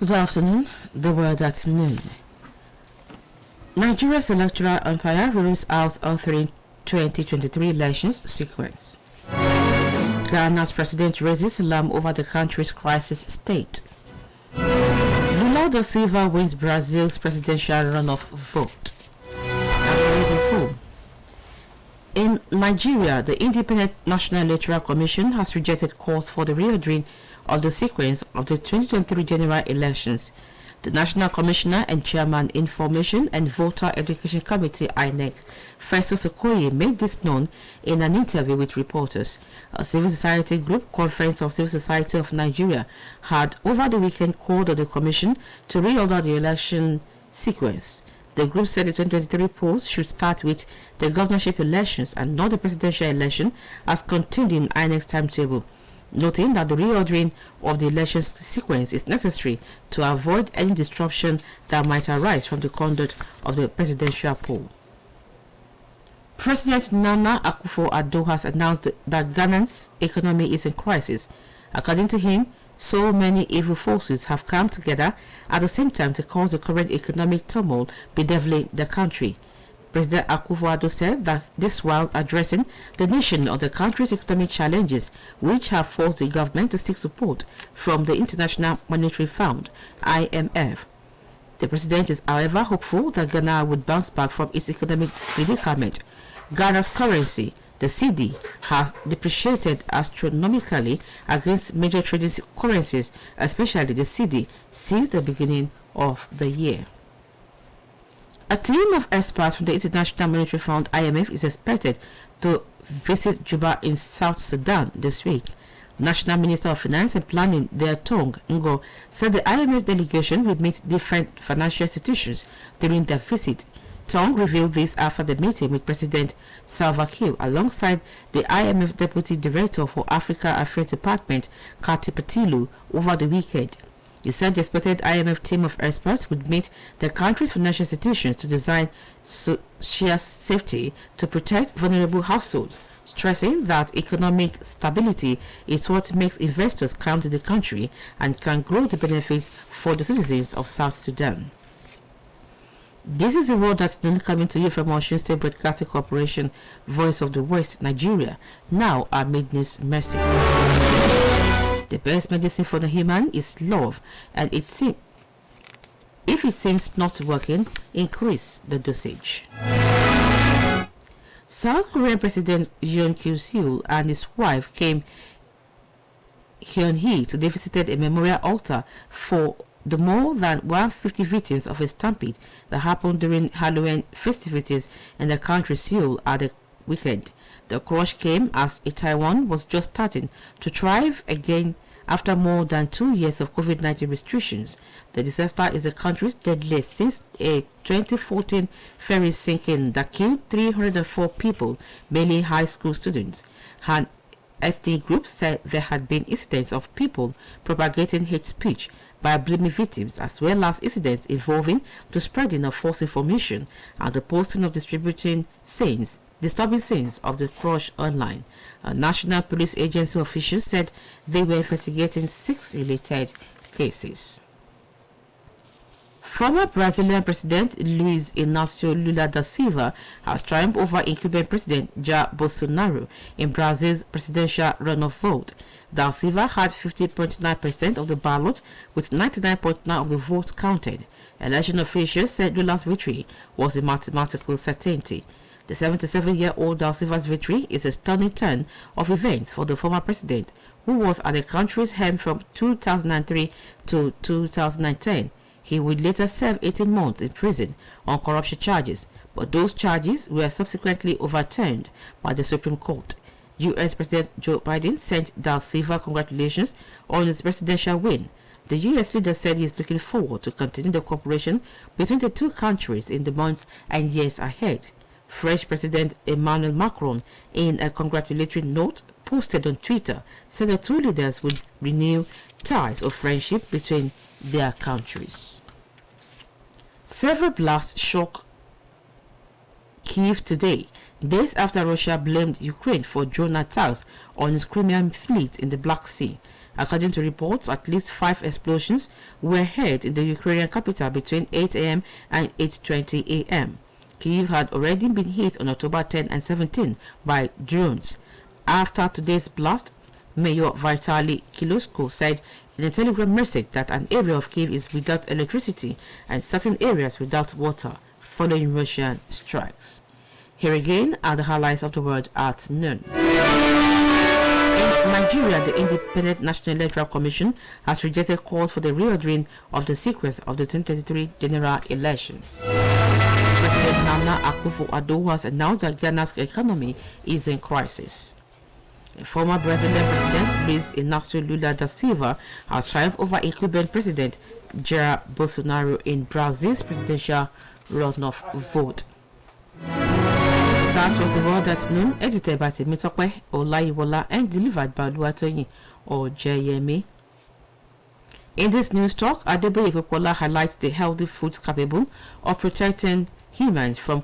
Good afternoon. The word at noon. Nigeria's electoral umpire rules out altering 2023 elections sequence. Ghana's president raises alarm over the country's crisis state. Lula da Silva wins Brazil's presidential runoff vote. And the reason for. In Nigeria, the Independent National Electoral Commission has rejected calls for the reordering of the sequence of the 2023 general elections. The National Commissioner and Chairman Information and Voter Education Committee (INEC), Festus Okoye, made this known in an interview with reporters. A civil society group, Conference of Civil Society of Nigeria, had over the weekend called on the Commission to reorder the election sequence. The group said the 2023 polls should start with the governorship elections and not the presidential election as contained in INEC's timetable, noting that the reordering of the election sequence is necessary to avoid any disruption that might arise from the conduct of the presidential poll. President Nana Akufo-Addo has announced that Ghana's economy is in crisis. According to him, so many evil forces have come together at the same time to cause the current economic turmoil bedeviling the country. President Akufo-Addo said that this while addressing the nation of the country's economic challenges, which have forced the government to seek support from the International Monetary Fund (IMF). The president is, however, hopeful that Ghana would bounce back from its economic predicament. Ghana's currency, the cedi, has depreciated astronomically against major trading currencies, especially the cedi, since the beginning of the year. A team of experts from the International Monetary Fund (IMF) is expected to visit Juba in South Sudan this week. National Minister of Finance and Planning, Tong Ngo, said the IMF delegation will meet different financial institutions during their visit. Tong revealed this after the meeting with President Salva Kiir alongside the IMF Deputy Director for Africa Affairs Department, Kati Patilu, over the weekend. He said the expected IMF team of experts would meet the country's financial institutions to design social safety to protect vulnerable households, stressing that economic stability is what makes investors come to the country and can grow the benefits for the citizens of South Sudan. This is the word that's been coming to you from Osun State Broadcasting Corporation, Voice of the West, Nigeria. Now, our midnews mercy. The best medicine for the human is love, and if it seems not working, increase the dosage. South Korean President Yoon Suk-yeol and his wife Kim Hyun-hee today visited a memorial altar for the more than 150 victims of a stampede that happened during Halloween festivities in the country Seoul at the weekend. The crush came as Taiwan was just starting to thrive again after more than 2 years of COVID-19 restrictions. The disaster is the country's deadliest since a 2014 ferry sinking that killed 304 people, mainly high school students. An ethnic group said there had been incidents of people propagating hate speech by blaming victims, as well as incidents involving the spreading of false information and the posting of disturbing scenes of the crush online. A National Police Agency official said they were investigating 6 related cases. Former Brazilian President Luiz Inácio Lula da Silva has triumphed over incumbent President Jair Bolsonaro in Brazil's presidential runoff vote. Da Silva had 50.9% of the ballot, with 99.9% of the votes counted. Election officials said Lula's victory was a mathematical certainty. The 77-year-old Da Silva's victory is a stunning turn of events for the former president, who was at the country's helm from 2003 to 2010. He would later serve 18 months in prison on corruption charges, but those charges were subsequently overturned by the Supreme Court. U.S. President Joe Biden sent Da Silva congratulations on his presidential win. The U.S. leader said he is looking forward to continuing the cooperation between the two countries in the months and years ahead. French President Emmanuel Macron, in a congratulatory note posted on Twitter, said the two leaders would renew ties of friendship between their countries. Several blasts shook Kyiv today, days after Russia blamed Ukraine for drone attacks on its Crimean fleet in the Black Sea. According to reports, at least 5 explosions were heard in the Ukrainian capital between 8 a.m. and 8:20 a.m. Kyiv had already been hit on October 10 and 17 by drones. After today's blast, Mayor Vitaly Kilosko said in a telegram message that an area of Kyiv is without electricity and certain areas without water following Russian strikes. Here again are the highlights of the world at noon. In Nigeria, the Independent National Electoral Commission has rejected calls for the reordering of the sequence of the 2023 general elections. President Nana Akufo-Addo has announced that Ghana's economy is in crisis. Former Brazilian President Luiz Inácio Lula da Silva has triumphed over incumbent President Jair Bolsonaro in Brazil's presidential runoff vote. That was the world at noon, edited by Temitope Olayiwola and delivered by Luatoyin Ojeyemi. In this news talk, Adeboye Popola highlights the healthy foods capable of protecting humans from